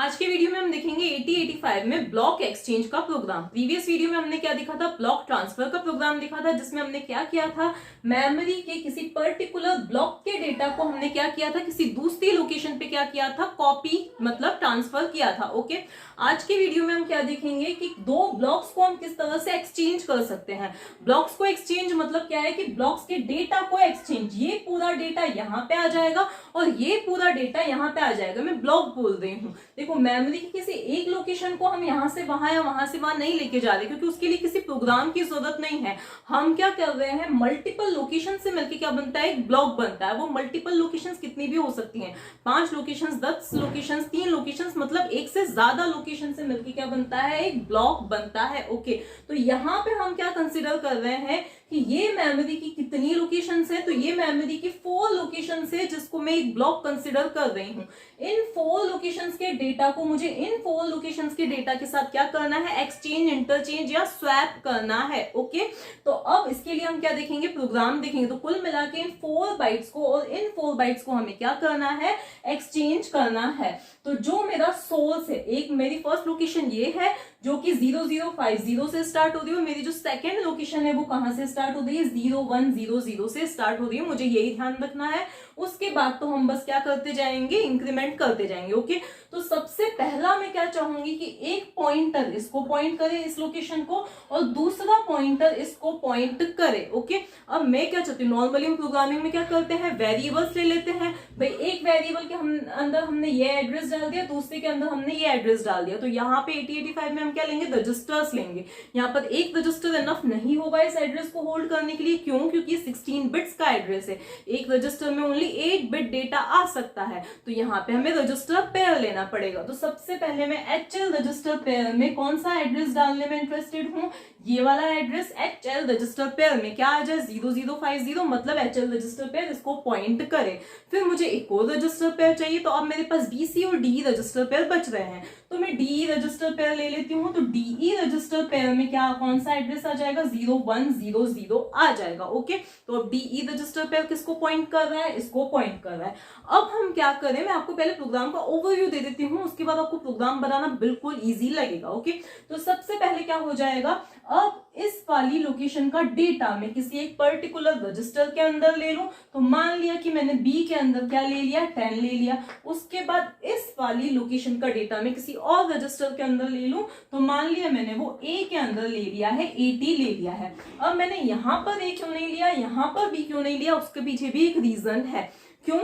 आज के वीडियो में हम देखेंगे 8085 में ब्लॉक एक्सचेंज का प्रोग्राम। प्रीवियस वीडियो में हमने क्या देखा था, ब्लॉक ट्रांसफर का प्रोग्राम देखा था, जिसमें हमने क्या किया था, मेमोरी के किसी पर्टिकुलर ब्लॉक के डेटा को हमने क्या किया था, किसी दूसरी लोकेशन पे क्या किया था, कॉपी मतलब ट्रांसफर किया था। ओके, आज के वीडियो में हम क्या देखेंगे कि दो ब्लॉक्स को हम किस तरह से एक्सचेंज कर सकते हैं। ब्लॉक्स को एक्सचेंज मतलब क्या है कि ब्लॉक्स के डेटा को एक्सचेंज, ये पूरा डेटा यहाँ पे आ जाएगा और ये पूरा डेटा यहाँ पे आ जाएगा। मैं ब्लॉक बोल रही हूँ। देखो, मेमोरी की किसी एक लोकेशन को हम यहाँ से वहां या वहां से वहां नहीं लेके जा रहे, क्योंकि उसके लिए किसी प्रोग्राम की जरूरत नहीं है। हम क्या कर रहे हैं, मल्टीपल लोकेशन से मिलकर क्या बनता है, एक ब्लॉक बनता है। वो मल्टीपल लोकेशंस कितनी भी हो सकती हैं, 5 लोकेशंस, 10 लोकेशंस, 3 लोकेशंस, मतलब एक से ज्यादा लोकेशन से मिलकर क्या बनता है, एक ब्लॉक बनता है। ओके, तो यहाँ पे हम क्या कंसिडर कर रहे हैं कि ये मेमोरी की कितनी लोकेशंस है, तो ये मेमोरी की 4 लोकेशंस है, जिसको मैं एक ब्लॉक कंसिडर कर रही हूँ। इन 4 लोकेशंस के डेटा को मुझे इन 4 लोकेशंस के डेटा के साथ क्या करना है, एक्सचेंज, इंटरचेंज या स्वैप करना है। ओके, तो अब इसके लिए हम क्या देखेंगे, प्रोग्राम देखेंगे। तो कुल मिला के इन 4 बाइट्स को और इन 4 बाइट्स को हमें क्या करना है, एक्सचेंज करना है। तो जो मेरा सोर्स है, एक मेरी फर्स्ट लोकेशन ये है जो कि 0050 से स्टार्ट हो रही है, और मेरी जो सेकंड लोकेशन है वो कहां से स्टार्ट हो रही है, 0100 से स्टार्ट हो रही है। मुझे यही ध्यान रखना है। उसके बाद तो हम बस क्या करते जाएंगे, इंक्रीमेंट करते जाएंगे। ओके, तो सबसे पहला मैं क्या चाहूंगी कि एक पॉइंटर इसको पॉइंट करे, इस लोकेशन को, और दूसरा पॉइंटर इसको पॉइंट करे। ओके, अब मैं क्या चाहती हूँ, नॉर्मली हम प्रोग्रामिंग में क्या करते हैं, वेरिएबल्स ले लेते हैं। भाई एक वेरिएबल के अंदर हमने ये एड्रेस डाल दिया, दूसरे के अंदर हमने ये एड्रेस डाल दिया। तो यहाँ पे 8085 में हम क्या लेंगे, रजिस्टर्स लेंगे। यहाँ पर एक रजिस्टर इनफ नहीं होगा इस एड्रेस को होल्ड करने के लिए। क्यों? क्योंकि 16 बिट्स का एड्रेस है, एक रजिस्टर में ओनली 8 बिट डेटा आ सकता है। तो यहाँ पे हमें रजिस्टर पेयर लेना पड़ेगा। तो सबसे पहले मैं HL रजिस्टर पेयर में कौन सा एड्रेस डालने में इंटरेस्टेड हूँ, ये वाला एड्रेस। HL रजिस्टर पेयर में क्या आ जाए, 0050, मतलब HL रजिस्टर पेयर इसको पॉइंट करे। फिर मुझे एक और रजिस्टर पेयर चाहिए, तो अब मेरे पास BC और DE रजिस्टर पेयर बच रहे हैं। तो मैं DE रजिस्टर पेयर ले लेती हूँ। तो DE रजिस्टर पेयर में क्या, कौन सा एड्रेस आ जाएगा, 0100 आ जाएगा। ओके, तो अब DE रजिस्टर पेयर किसको पॉइंट कर रहा है, इसको पॉइंट कर रहा है। अब हम क्या करें, मैं आपको पहले प्रोग्राम का ओवरव्यू दे देती हूँ, उसके बाद आपको प्रोग्राम बनाना बिल्कुल इजी लगेगा। ओके, तो सबसे पहले क्या हो जाएगा, अब इस वाली लोकेशन का डेटा मैं किसी एक पर्टिकुलर रजिस्टर के अंदर ले लूं। तो मान लिया कि मैंने B के अंदर क्या ले लिया, 10 ले लिया। उसके बाद इस वाली लोकेशन का डेटा मैं किसी और रजिस्टर के अंदर ले लूं, तो मान लिया मैंने वो A के अंदर ले लिया है, 80 ले लिया है। अब मैंने यहां पर A क्यों नहीं लिया, यहां पर B क्यों नहीं लिया, उसके पीछे भी एक रीजन है। क्यों?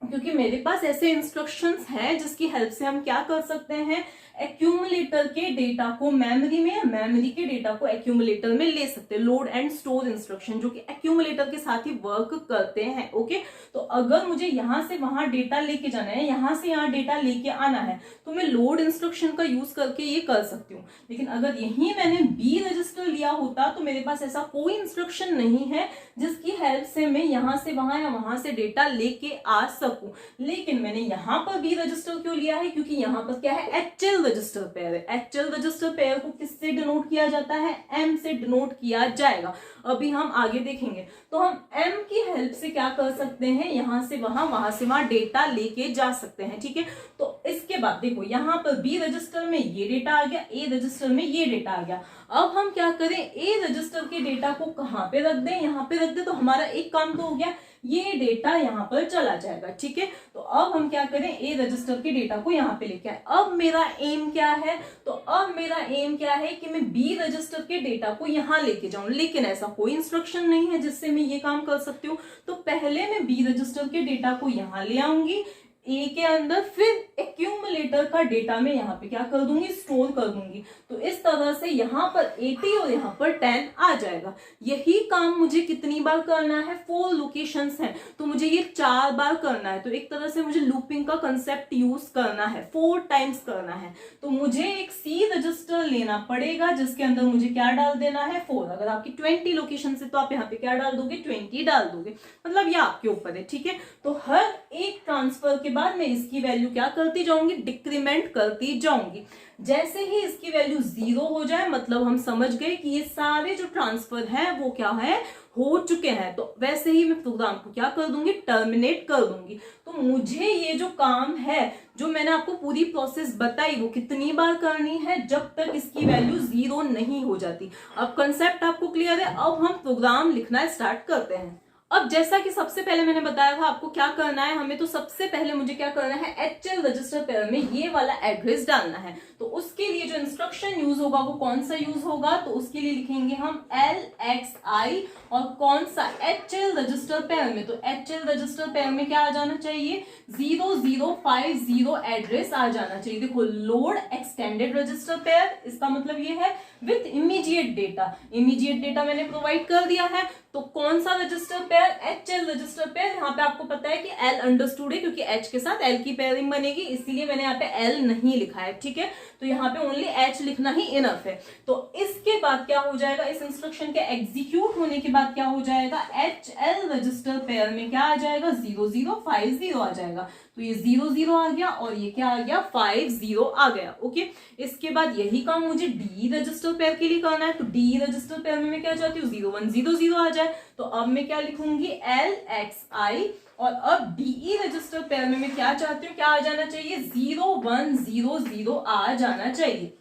क्योंकि मेरे पास ऐसे इंस्ट्रक्शंस हैं जिसकी हेल्प से हम क्या कर सकते हैं, एक्यूमुलेटर के डेटा को मेमोरी में, मेमोरी के डेटा को एक्यूमुलेटर में ले सकते हैं। लोड एंड स्टोर इंस्ट्रक्शन जो कि एक्यूमुलेटर के साथ ही वर्क करते हैं। ओके, तो अगर मुझे यहां से वहां डेटा लेके जाना है, यहां से यहां डेटा लेके आना है, तो मैं लोड इंस्ट्रक्शन का यूज करके ये कर सकती हूँ। लेकिन अगर यही मैंने B रजिस्टर लिया होता तो मेरे पास ऐसा कोई इंस्ट्रक्शन नहीं है जिसकी हेल्प से मैं यहां से वहां या वहां से डेटा लेके आ सकूं। लेकिन मैंने यहां पर B रजिस्टर क्यों लिया है, क्योंकि यहां पर क्या है, HL रजिस्टर पेयर है। HL रजिस्टर पेयर को किससे डिनोट किया जाता है, M से डिनोट किया जाएगा। अभी हम आगे देखेंगे। तो हम M की हेल्प से क्या कर सकते हैं, यहां से वहां से वहां डेटा लेके जा सकते हैं। ठीक है, तो इसके बाद देखो, यहां पर B रजिस्टर में ये डेटा आ गया, A रजिस्टर में ये डेटा आ गया। अब हम क्या करें, A रजिस्टर के डेटा को कहां पे रख दें, यहां पे रख दें। तो हमारा एक काम तो हो गया, ये डेटा यहां पर चला जाएगा। ठीक है, तो अब हम क्या करें, A रजिस्टर के डेटा को यहां पे लेके आए। अब मेरा एम क्या है, तो अब मेरा एम क्या है कि मैं B रजिस्टर के डेटा को यहां लेके जाऊं। लेकिन ऐसा कोई इंस्ट्रक्शन नहीं है जिससे मैं ये काम कर सकती हूँ। तो पहले मैं B रजिस्टर के डेटा को यहां ले आऊंगी A के अंदर, फिर एक्यूमुलेटर का डेटा में यहाँ पे क्या कर दूंगी, स्टोर कर दूंगी। तो इस तरह से यहाँ पर 80 और यहाँ पर 10 आ जाएगा। यही काम मुझे कितनी बार करना है, 4 लोकेशंस हैं, तो मुझे ये 4 बार करना है। तो एक तरह से मुझे लूपिंग का कंसेप्ट यूज करना है, 4 टाइम्स करना है। तो मुझे एक C रजिस्टर लेना पड़ेगा जिसके अंदर मुझे क्या डाल देना है, 4। अगर आपकी 20 लोकेशन है तो आप यहाँ पे क्या डाल दोगे, 20 डाल दोगे, मतलब ये आपके ऊपर है। ठीक है, तो हर एक ट्रांसफर के बाद मैं इसकी वैल्यू क्या करती जाऊंगी, डिक्रीमेंट करती जाऊंगी। जैसे ही इसकी वैल्यू 0 हो जाए मतलब हम समझ गए कि ये सारे जो ट्रांसफर है वो क्या है, हो चुके हैं। तो वैसे ही मैं प्रोग्राम को क्या कर दूंगी, टर्मिनेट कर दूंगी। तो मुझे ये जो काम है, जो मैंने आपको पूरी प्रोसेस बताई, वो कितनी बार करनी है, जब तक इसकी वैल्यू 0 नहीं हो जाती। अब कंसेप्ट आपको क्लियर है। अब हम प्रोग्राम लिखना स्टार्ट करते हैं। अब जैसा कि सबसे पहले मैंने बताया था आपको क्या करना है, हमें तो सबसे पहले मुझे क्या करना है, HL रजिस्टर पेयर में ये वाला एड्रेस डालना है। तो उसके लिए जो इंस्ट्रक्शन यूज होगा वो कौन सा यूज होगा, तो उसके लिए लिखेंगे हम LXI और कौन सा, HL रजिस्टर पेयर में। तो HL रजिस्टर पेयर में क्या आ जाना चाहिए, 0050 एड्रेस आ जाना चाहिए। देखो लोड एक्सटेंडेड रजिस्टर पेयर, इसका मतलब ये है with immediate data. Immediate data मैंने प्रोवाइड कर दिया है। तो कौन सा register pair, HL register pair. यहाँ पे आपको पता है कि L अंडरस्टूड है क्योंकि H के साथ L की पेयरिंग बनेगी, इसीलिए मैंने यहाँ पे L नहीं लिखा है, ठीक है। तो यहाँ पे ओनली H लिखना ही इनफ है। तो इसके बाद क्या हो जाएगा, इस इंस्ट्रक्शन के एग्जीक्यूट होने के बाद क्या हो जाएगा, HL रजिस्टर पेयर में क्या आ जाएगा, 0050 आ जाएगा। तो ये 00 आ गया और ये क्या आ गया, 50 आ गया। ओके, इसके बाद यही काम मुझे D रजिस्टर पेयर के लिए करना है। तो D रजिस्टर पेयर में मैं क्या चाहती हूँ, 0100 आ जाए। तो अब मैं क्या लिखूंगी, LXI और अब DE रजिस्टर पेयर में मैं क्या चाहती हूँ, क्या आ जाना चाहिए, 0100 आ जाना चाहिए।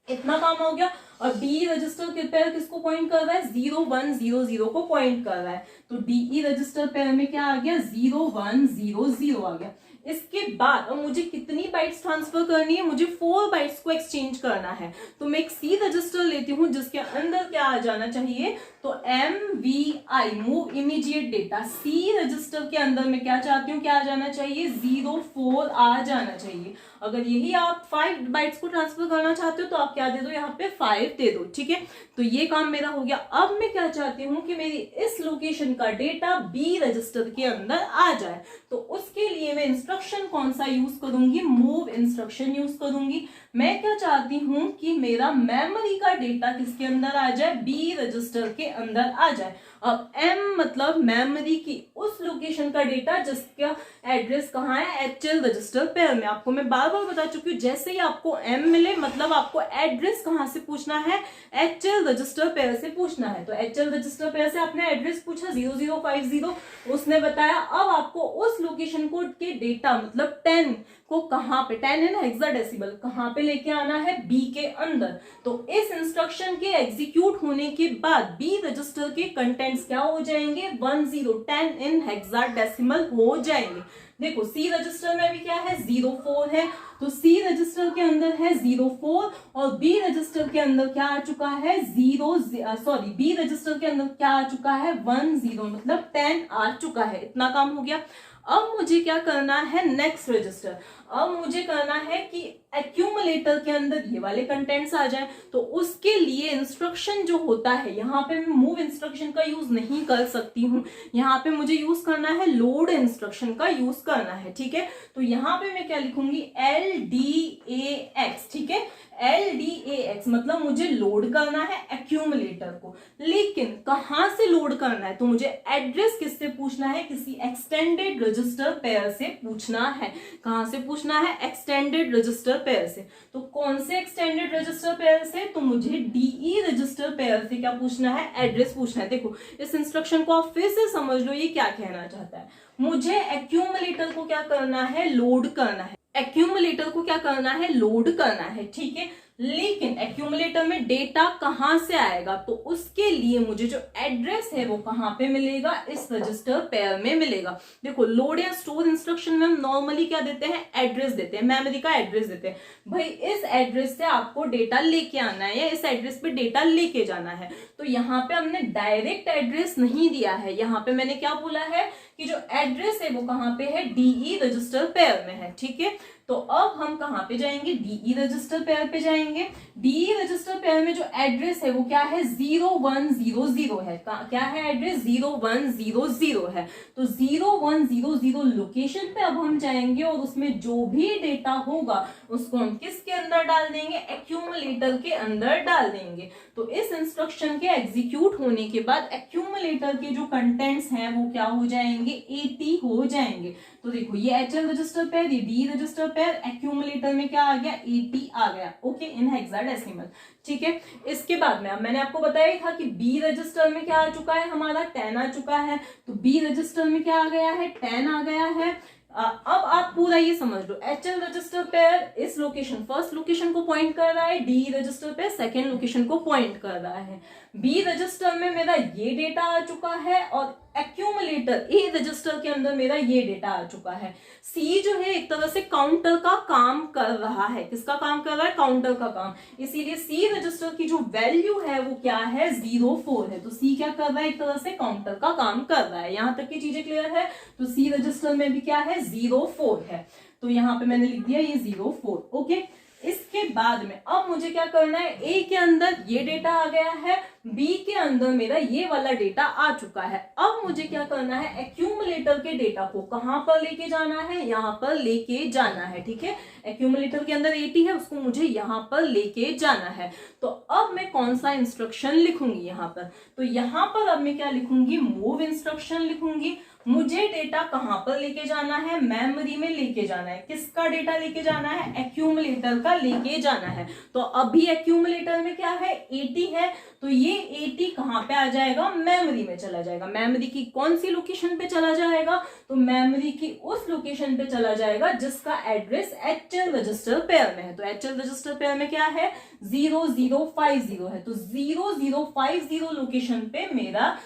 इतना काम हो गया। और डी रजिस्टर के पेयर किसको पॉइंट कर रहा है, 0100 को पॉइंट कर रहा है। तो डीई रजिस्टर पेयर में क्या आ गया, 0100 आ गया। इसके बाद अब मुझे कितनी बाइट्स ट्रांसफर करनी है, मुझे 4 बाइट्स को एक्सचेंज करना है। तो मैं एक सी रजिस्टर लेती हूँ जिसके अंदर क्या आ जाना चाहिए, तो MVI move immediate data. C register के अंदर मैं क्या चाहती हूँ, क्या आ जाना चाहिए, 04 आ जाना चाहिए। अगर यही आप 5 बाइट्स को ट्रांसफर करना चाहते हो तो आप क्या दे दो, यहाँ पे 5 दे दो, ठीक है। तो ये काम मेरा हो गया। अब मैं क्या चाहती हूँ कि मेरी इस लोकेशन का डेटा बी रजिस्टर के अंदर आ जाए। तो उसके लिए मैं इंस्ट्रक्शन कौन सा यूज करूंगी, मूव इंस्ट्रक्शन यूज करूंगी। मैं क्या चाहती हूँ कि मेरा मेमोरी का डेटा किसके अंदर आ जाए, बी रजिस्टर के अंदर आ जाए। अब M मतलब मेमोरी की उस लोकेशन का डेटा जिसका एड्रेस कहाँ है, HL रजिस्टर पेयर में। आपको मैं बार बार बता चुकी हूँ, जैसे ही आपको M मिले मतलब आपको एड्रेस कहाँ से पूछना है, HL रजिस्टर पेयर से पूछना है। तो HL रजिस्टर पेयर से आपने एड्रेस पूछा 0050, उसने बताया। अब आपको उस लोकेशन कोड के डेटा मतलब 10 को कहाँ पे, 10 है ना हेक्साडेसिमल, कहाँ पे लेके आना है, बी के अंदर। तो इस इंस्ट्रक्शन के एग्जीक्यूट होने के बाद बी रजिस्टर के कंटेंट्स क्या हो जाएंगे, 10 इन हेक्साडेसिमल हो जाएंगे। देखो सी रजिस्टर में भी क्या है, 04 है। तो सी रजिस्टर के अंदर है 04 और बी रजिस्टर के अंदर क्या आ चुका है, बी रजिस्टर के अंदर क्या आ चुका है, 10 मतलब 10 आ चुका है। इतना काम हो गया। अब मुझे क्या करना है, नेक्स्ट रजिस्टर। अब मुझे करना है कि एक्यूमुलेटर के अंदर ये वाले कंटेंट्स आ जाए। तो उसके लिए इंस्ट्रक्शन जो होता है, यहाँ पे मैं मूव इंस्ट्रक्शन का यूज नहीं कर सकती हूँ, यहाँ पे मुझे यूज करना है लोड इंस्ट्रक्शन का यूज करना है, ठीक है। तो यहाँ पे मैं क्या लिखूंगी, LDAX, ठीक है। LDAX मतलब मुझे लोड करना है एक्यूमुलेटर को, लेकिन कहां से लोड करना है, तो मुझे एड्रेस किससे पूछना है, किसी एक्सटेंडेड रजिस्टर पेयर से पूछना है। कहां से पूछना है, एक्सटेंडेड रजिस्टर पेयर से। तो कौन से एक्सटेंडेड रजिस्टर पेयर से, तो मुझे DE रजिस्टर पेयर से क्या पूछना है, एड्रेस पूछना है। देखो इस इंस्ट्रक्शन को आप फिर से समझ लो, ये क्या कहना चाहता है, मुझे एक्यूमुलेटर को क्या करना है, लोड करना है। एक्यूमुलेटर को क्या करना है, लोड करना है, ठीक है। लेकिन एक्यूमुलेटर में डेटा कहां से आएगा, तो उसके लिए मुझे जो एड्रेस है वो कहां पे मिलेगा, इस रजिस्टर पेयर में मिलेगा। देखो लोड या स्टोर इंस्ट्रक्शन में हम नॉर्मली क्या देते हैं, एड्रेस देते हैं, मेमोरी का एड्रेस देते हैं। भाई इस एड्रेस से आपको डेटा लेके आना है या इस एड्रेस पे डेटा लेके जाना है। तो यहाँ पे हमने डायरेक्ट एड्रेस नहीं दिया है, यहाँ पे मैंने क्या बोला है कि जो एड्रेस है वो कहां पे है, DE रजिस्टर पेयर में है, ठीक है। तो अब हम कहां पे जाएंगे, DE रजिस्टर पेयर पे जाएंगे। DE रजिस्टर पेयर में जो एड्रेस है वो क्या है, 0100 है। क्या है एड्रेस, 0100 है। तो 0100 लोकेशन पे अब हम जाएंगे और उसमें जो भी डेटा होगा उसको हम किसके अंदर डाल देंगे, एक्यूमुलेटर के अंदर डाल देंगे। तो इस इंस्ट्रक्शन के एग्जीक्यूट होने के बाद एक्यूमुलेटर के जो कंटेंट्स हैं वो क्या हो जाएंगे, 80 हो जाएंगे। तो देखो ये HL रजिस्टर पेयर, ये D रजिस्टर पेयर, एक्यूमुलेटर में क्या आ गया 80 आ गया, ओके, इन हेक्साडेसिमल, ठीक है। इसके बाद में अब मैंने आपको बताया ही था कि B रजिस्टर में क्या आ चुका है, हमारा 10 आ चुका है, तो B रजिस्टर में क्या आ गया है, 10 आ गया है। अब आप पूरा ये समझ लो, HL रजिस्टर पेयर इस लोकेशन फर्स्ट लोकेशन को पॉइंट कर रहा है, D register pair second location को पॉइंट कर रहा है, B रजिस्टर में मेरा ये डेटा आ चुका है और एक्यूमुलेटर A रजिस्टर के अंदर मेरा ये डेटा आ चुका है। C जो है एक तरह से काउंटर का काम कर रहा है, किसका काम कर रहा है, काउंटर का काम, इसीलिए C रजिस्टर की जो वैल्यू है वो क्या है 04 है, तो C क्या कर रहा है, एक तरह से काउंटर का काम कर रहा है। यहां तक की चीजें क्लियर है, तो C रजिस्टर में भी क्या है 04 है, तो यहाँ पे मैंने लिख दिया ये 04, ओके। इसके बाद में अब मुझे क्या करना है, A के अंदर ये डेटा आ गया है, B के अंदर मेरा ये वाला डेटा आ चुका है। अब मुझे क्या करना है, एक्यूमुलेटर के डेटा को कहां पर लेके जाना है, यहां पर लेके जाना है, ठीक है। एक्यूमुलेटर के अंदर 80 है, उसको मुझे यहां पर लेके जाना है। तो अब मैं कौन सा इंस्ट्रक्शन लिखूंगी यहाँ पर, तो यहाँ पर अब मैं क्या लिखूंगी, मूव इंस्ट्रक्शन लिखूंगी। मुझे डेटा कहां पर लेके जाना है, मेमोरी में लेके जाना है। किसका डेटा लेके जाना है, एक्यूमुलेटर का लेके जाना है। तो अभी एक्यूमुलेटर में क्या है 80 है, तो ये 80 कहां पे आ जाएगा, मेमोरी में चला जाएगा। मेमोरी की कौन सी लोकेशन पे चला जाएगा, तो मेमोरी की उस लोकेशन पे चला जाएगा जिसका एड्रेस HL रजिस्टर पेयर में है। तो HL रजिस्टर पेयर में क्या है 0050 है, तो 0050 लोकेशन पे मेरा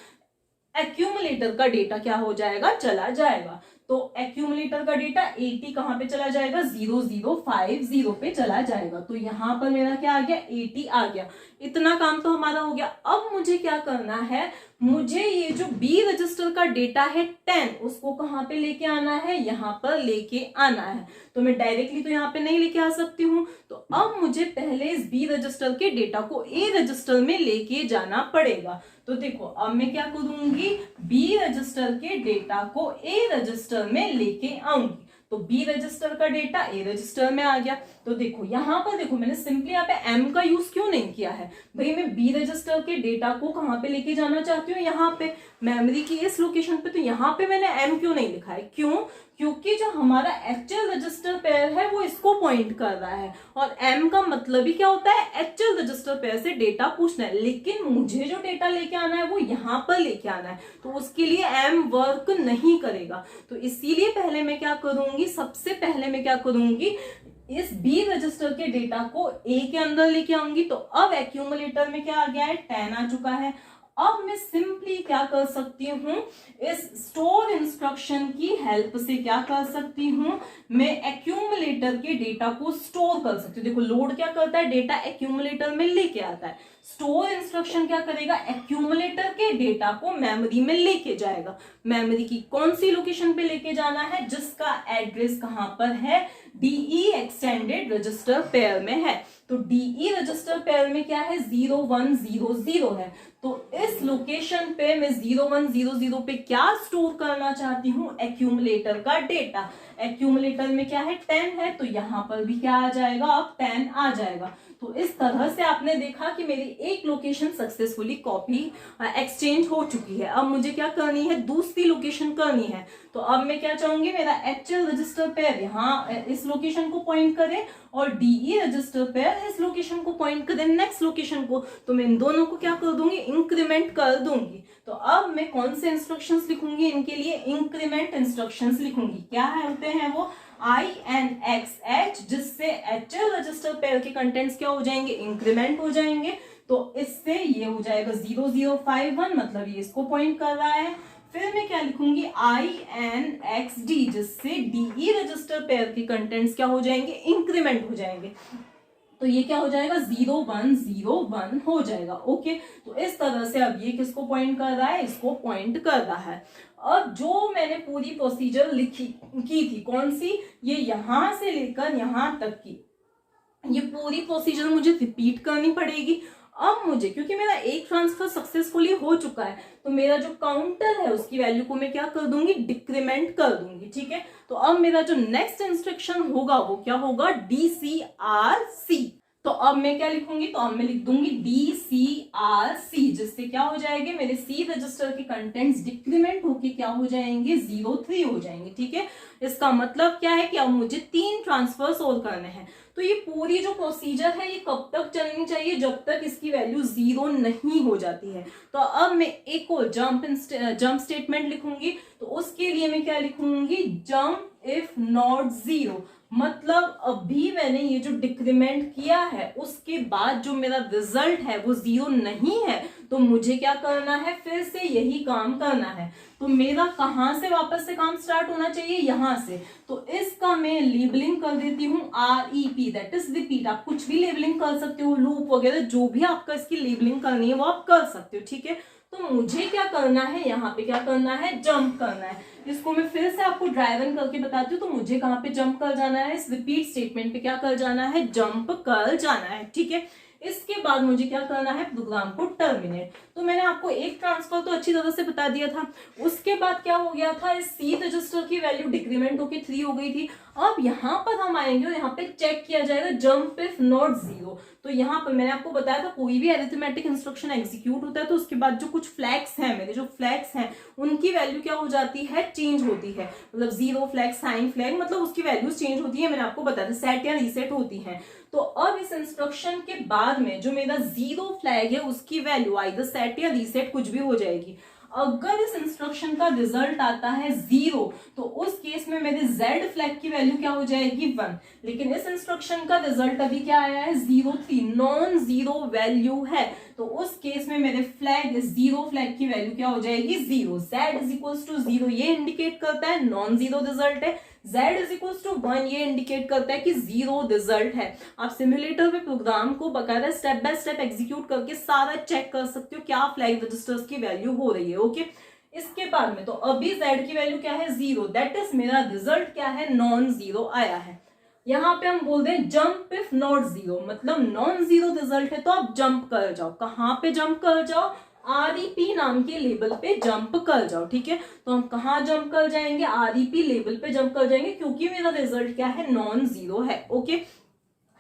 एक्यूमुलेटर का डेटा क्या हो जाएगा, चला जाएगा। तो एक्यूमुलेटर का डेटा 80 कहां पे चला जाएगा, 0050 पे चला जाएगा। तो यहां पर मेरा क्या आ गया 80 आ गया। इतना काम तो हमारा हो गया। अब मुझे क्या करना है, मुझे ये जो B रजिस्टर का डेटा है 10, उसको कहां पे लेके आना है, यहां पर लेके आना है। तो मैं डायरेक्टली तो यहाँ पे नहीं लेके आ सकती हूँ, तो अब मुझे पहले इस B रजिस्टर के डेटा को A रजिस्टर में लेके जाना पड़ेगा। तो देखो अब मैं क्या करूंगी, B रजिस्टर के डेटा को A रजिस्टर में लेके आऊंगी। तो B रजिस्टर का डेटा A रजिस्टर में आ गया। तो देखो यहाँ पर देखो मैंने सिंपली यहाँ पे M का यूज क्यों नहीं किया है, भाई मैं B रजिस्टर के डेटा को कहाँ पे लेके जाना चाहती हूँ, यहाँ पे मेमोरी की इस लोकेशन पे। तो यहाँ पे मैंने M क्यों नहीं लिखा है, क्यों, क्योंकि जो हमारा HL रजिस्टर पेयर है वो इसको पॉइंट कर रहा है, और M का मतलब ही क्या होता है, HL रजिस्टर पेयर से डेटा पूछना है। लेकिन मुझे जो डेटा लेके आना है वो यहाँ पर लेके आना है, तो उसके लिए M वर्क नहीं करेगा। तो इसीलिए पहले मैं क्या करूंगी, सबसे पहले मैं क्या करूंगी, इस B रजिस्टर के डेटा को A के अंदर लेके आऊंगी। तो अब एक्यूमुलेटर में क्या आ गया है 10 आ चुका है। अब मैं सिंपली क्या कर सकती हूँ, इस स्टोर इंस्ट्रक्शन की हेल्प से क्या कर सकती हूँ, मैं एक्यूमुलेटर के डेटा को स्टोर कर सकती हूँ। देखो लोड क्या करता है, डेटा एक्यूमुलेटर में लेके आता है। स्टोर इंस्ट्रक्शन क्या करेगा, एक्यूमुलेटर के डेटा को मेमोरी में लेके जाएगा। मेमोरी की कौन सी लोकेशन पे लेके जाना है, जिसका एड्रेस कहां पर है, DE एक्सटेंडेड रजिस्टर पेयर में है। तो DE रजिस्टर पेयर में क्या है 0100 है। तो इस लोकेशन पे मैं 0100 पे क्या स्टोर करना चाहती हूँ, एक्यूमुलेटर का डेटा। एक्यूमुलेटर में क्या है 10 है, तो यहां पर भी क्या आ जाएगा, अब 10 आ जाएगा। तो इस तरह से आपने देखा कि मेरी एक लोकेशन सक्सेसफुली कॉपी एक्सचेंज हो चुकी है। अब मुझे क्या करनी है, दूसरी लोकेशन करनी है। तो अब मैं क्या चाहूंगी, मेरा HL रजिस्टर पेयर यहाँ इस लोकेशन को पॉइंट करे और DE रजिस्टर पेयर इस लोकेशन को पॉइंट करे नेक्स्ट लोकेशन को। तो मैं इन दोनों को क्या कर दूंगी, इंक्रीमेंट कर दूंगी। तो अब मैं कौन से इंस्ट्रक्शंस लिखूंगी, इनके लिए इंक्रीमेंट इंस्ट्रक्शंस लिखूंगी। क्या होते हैं वो, INXH, जिससे HL रजिस्टर पेयर के कंटेंट्स क्या हो जाएंगे, इंक्रीमेंट हो जाएंगे। तो इससे ये हो जाएगा 0051, मतलब ये इसको पॉइंट कर रहा है। फिर मैं क्या लिखूंगी, INXD, जिससे DE रजिस्टर पेयर के कंटेंट्स क्या हो जाएंगे, इंक्रीमेंट हो जाएंगे। तो ये क्या हो जाएगा 0101 हो जाएगा, ओके। तो इस तरह से अब ये किसको पॉइंट कर रहा है, इसको पॉइंट कर रहा है। अब जो मैंने पूरी प्रोसीजर की थी, कौन सी, ये यहां से लेकर यहां तक की, ये पूरी प्रोसीजर मुझे रिपीट करनी पड़ेगी। अब मुझे, क्योंकि मेरा एक ट्रांसफर सक्सेसफुली हो चुका है, तो मेरा जो काउंटर है उसकी वैल्यू को मैं क्या कर दूंगी, डिक्रीमेंट कर दूंगी, ठीक है। तो अब मेरा जो नेक्स्ट इंस्ट्रक्शन होगा वो क्या होगा, DCRC। तो अब मैं क्या लिखूंगी, तो अब मैं लिख दूंगी DCRC, जिससे क्या हो जाएंगे मेरे सी रजिस्टर के कंटेंट्स डिक्रीमेंट होके क्या हो जाएंगे 03 हो जाएंगे। ठीक है, इसका मतलब क्या है कि अब मुझे 3 ट्रांसफर्स और करने हैं। तो ये पूरी जो प्रोसीजर है ये कब तक चलनी चाहिए, जब तक इसकी वैल्यू 0 नहीं हो जाती है। तो अब मैं एक और जंप स्टेटमेंट लिखूंगी। तो उसके लिए मैं क्या लिखूंगी, जंप इफ नॉट 0, मतलब अभी मैंने ये जो डिक्रीमेंट किया है उसके बाद जो मेरा रिजल्ट है वो 0 नहीं है, तो मुझे क्या करना है, फिर से यही काम करना है। तो मेरा कहां से वापस से काम स्टार्ट होना चाहिए, यहां से। तो इसका मैं लेबलिंग कर देती हूँ REP, दैट इज रिपीट। आप कुछ भी लेबलिंग कर सकते हो, लूप वगैरह जो भी आपका इसकी लेबलिंग करनी है वो आप कर सकते हो। ठीक है, तो मुझे क्या करना है, यहाँ पे क्या करना है, जंप करना है। इसको मैं फिर से आपको ड्राइव इन करके बताती हूँ। तो मुझे कहाँ पे जंप कर जाना है, इस रिपीट स्टेटमेंट पे क्या कर जाना है, जंप कर जाना है। ठीक है, इसके बाद मुझे क्या करना है, प्रोग्राम को टर्मिनेट। तो मैंने आपको एक ट्रांसफर तो अच्छी तरह से बता दिया था। उसके बाद क्या हो गया था, इस सी रजिस्टर की वैल्यू डिक्रीमेंट होकर 3 हो गई थी। अब यहाँ पर हम आएंगे और यहाँ पे चेक किया जाएगा जंप इफ नॉट 0। तो यहाँ पर मैंने आपको बताया था कोई भी अरिथमेटिक इंस्ट्रक्शन एग्जीक्यूट होता है तो उसके बाद जो कुछ फ्लैग्स हैं, मेरे जो फ्लैग्स हैं उनकी वैल्यू क्या हो जाती है, चेंज होती है। मतलब 0 फ्लैग, साइन फ्लैग, मतलब उसकी वैल्यूज चेंज होती है। मैंने आपको बताया था सेट या रीसेट होती है। तो अब इस इंस्ट्रक्शन के बाद में जो मेरा 0 फ्लैग है उसकी वैल्यू आइदर सेट या रीसेट कुछ भी हो जाएगी। अगर इस इंस्ट्रक्शन का रिजल्ट आता है 0 तो उस केस में मेरे Z फ्लैग की वैल्यू क्या हो जाएगी 1। लेकिन इस इंस्ट्रक्शन का रिजल्ट अभी क्या आया है 03, नॉन जीरो वैल्यू है। तो उस केस में मेरे फ्लैग, इस 0 फ्लैग की वैल्यू क्या हो जाएगी 0। Z इज इक्वल टू 0 ये इंडिकेट करता है नॉन जीरो रिजल्ट है। Z इज इक्वल टू 1 ये इंडिकेट करता है कि 0 रिजल्ट है। आप सिमुलेटर में प्रोग्राम को बकायदा स्टेप बाय स्टेप एग्जीक्यूट करके सारा चेक कर सकते हो क्या फ्लैग रजिस्टर्स की वैल्यू हो रही है। ओके, इसके बाद में तो अभी Z की वैल्यू क्या है 0, दैट इज मेरा रिजल्ट क्या है, नॉन जीरो आया है। यहाँ पे हम बोल दें जंप इफ नॉट 0, मतलब नॉन जीरो रिजल्ट है तो आप जंप कर जाओ। कहां पे जंप कर जाओ, REP नाम के लेबल पे जंप कर जाओ। ठीक है, तो हम कहां जंप कर जाएंगे, REP लेबल पे जंप कर जाएंगे क्योंकि मेरा रिजल्ट क्या है, नॉन जीरो है। ओके,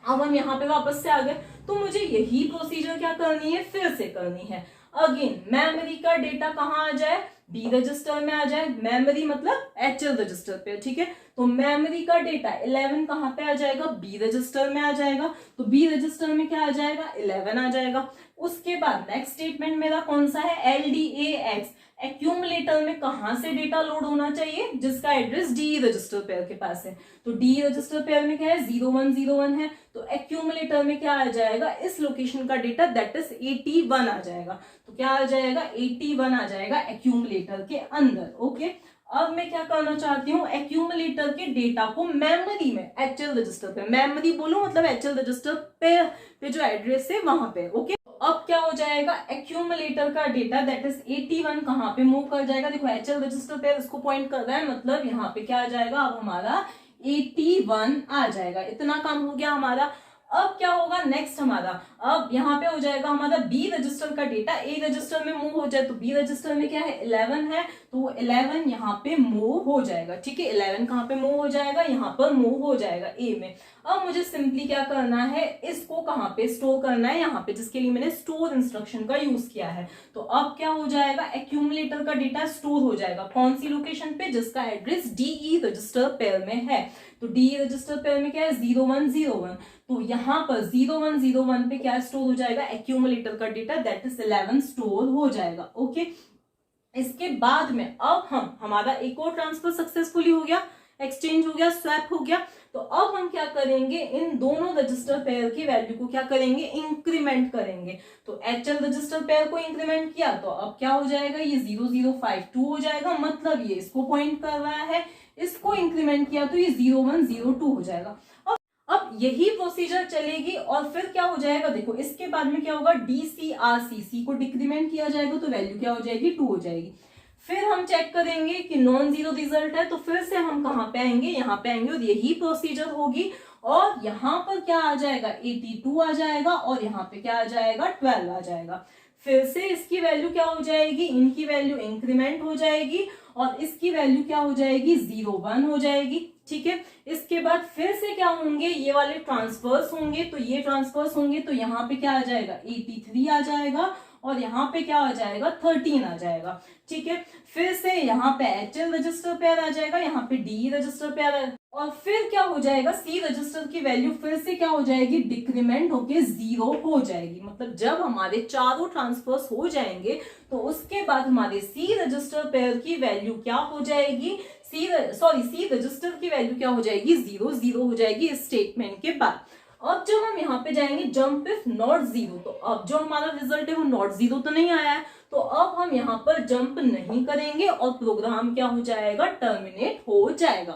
अब हम यहाँ पे वापस से आ गए तो मुझे यही प्रोसीजर क्या करनी है, फिर से करनी है। अगेन मेमोरी का डेटा कहाँ आ जाए, बी रजिस्टर में आ जाए। मेमोरी मतलब HL रजिस्टर पे। ठीक है, तो मेमोरी का डेटा 11 कहाँ पे आ जाएगा, बी रजिस्टर में आ जाएगा। तो बी रजिस्टर में क्या आ जाएगा, 11 आ जाएगा। उसके बाद नेक्स्ट स्टेटमेंट मेरा कौन सा है, LDAX। एक्यूमुलेटर में कहां से डेटा लोड होना चाहिए, जिसका एड्रेस डी रजिस्टर पेयर के पास है। तो डी रजिस्टर पेयर में क्या है, 0101 है। तो एक्यूमुलेटर में क्या आ जाएगा, इस लोकेशन का डेटा दैट इज 81 आ जाएगा। तो क्या आ जाएगा, 81 आ जाएगा एक्यूमुलेटर के अंदर। ओके, अब मैं क्या करना चाहती हूँ, एक्यूमुलेटर के डेटा को मेमोरी में HL रजिस्टर पे, मेमोरी बोलो मतलब HL रजिस्टर पे जो एड्रेस है वहां पे। ओके, अब क्या हो जाएगा, एक्यूमुलेटर का डेटा दैट इज 81 कहां पे मूव कर जाएगा, देखो HL रजिस्टर पे इसको पॉइंट कर रहा है, मतलब यहाँ पे क्या आ जाएगा, अब हमारा 81 आ जाएगा। इतना काम हो गया हमारा। अब क्या होगा नेक्स्ट हमारा, अब यहाँ पे हो जाएगा हमारा बी रजिस्टर का डेटा ए रजिस्टर में मूव हो जाए। तो बी रजिस्टर में क्या है, 11 है, तो 11 यहाँ पे मूव हो जाएगा। ठीक है, 11 कहाँ पे मूव हो जाएगा, यहाँ पर मूव हो जाएगा ए में। अब मुझे सिंपली क्या करना है, इसको कहाँ पे स्टोर करना है, यहाँ पे, जिसके लिए मैंने स्टोर इंस्ट्रक्शन का यूज किया है। तो अब क्या हो जाएगा, एक्यूमुलेटर का डेटा स्टोर हो जाएगा कौन सी लोकेशन पे, जिसका एड्रेस DE रजिस्टर पेयर में है। तो DE रजिस्टर पेयर में क्या है, 0101। तो यहाँ पर 0101 पे क्या स्टोर हो जाएगा, एक्यूमुलेटर का डेटा दैट इज 11 स्टोर हो जाएगा। ओके, इसके बाद में अब हमारा एक और ट्रांसफर सक्सेसफुली हो गया, एक्सचेंज हो गया, स्वैप हो गया। तो अब हम क्या करेंगे, इन दोनों रजिस्टर पेयर की वैल्यू को क्या करेंगे, इंक्रीमेंट करेंगे। तो HL रजिस्टर पेयर को इंक्रीमेंट किया तो अब क्या हो जाएगा, ये 0052 हो जाएगा, मतलब ये इसको पॉइंट कर रहा है। इसको इंक्रीमेंट किया तो ये 0102 हो जाएगा। अब यही प्रोसीजर चलेगी और फिर क्या हो जाएगा, देखो इसके बाद में क्या होगा, DCRC को डिक्रीमेंट किया जाएगा तो वैल्यू क्या हो जाएगी, 2 हो जाएगी। फिर हम चेक करेंगे कि नॉन जीरो रिजल्ट है, तो फिर से हम कहां पे आएंगे, यहाँ पे आएंगे और यही प्रोसीजर होगी। और यहाँ पर क्या आ जाएगा, 82 आ जाएगा और यहाँ पे क्या आ जाएगा, 12 आ जाएगा। फिर से इसकी वैल्यू क्या हो जाएगी, इनकी वैल्यू इंक्रीमेंट हो जाएगी और इसकी वैल्यू क्या हो जाएगी 0 1 हो जाएगी। ठीक है, इसके बाद फिर से क्या होंगे, ये वाले ट्रांसफर्स होंगे, तो ये ट्रांसफर्स होंगे तो यहाँ पे क्या आ जाएगा 83 आ जाएगा और यहाँ पे क्या आ जाएगा 13 आ जाएगा। ठीक है, फिर से यहाँ पे HL रजिस्टर पेयर आ जाएगा, यहाँ पे D रजिस्टर पेयर आ, और फिर क्या हो जाएगा C रजिस्टर की वैल्यू फिर से क्या हो जाएगी डिक्रीमेंट होके 0 हो जाएगी। मतलब जब हमारे चारों ट्रांसफर्स हो जाएंगे तो उसके बाद हमारे C रजिस्टर पेयर की वैल्यू क्या हो जाएगी, C रजिस्टर की वैल्यू क्या हो जाएगी 0 0 हो जाएगी इस स्टेटमेंट के बाद। अब जब हम यहाँ पे जाएंगे जंप इफ नॉट 0, तो अब जो हमारा रिजल्ट है वो नॉट 0 तो नहीं आया है, तो अब हम यहाँ पर जंप नहीं करेंगे और प्रोग्राम क्या हो जाएगा टर्मिनेट हो जाएगा।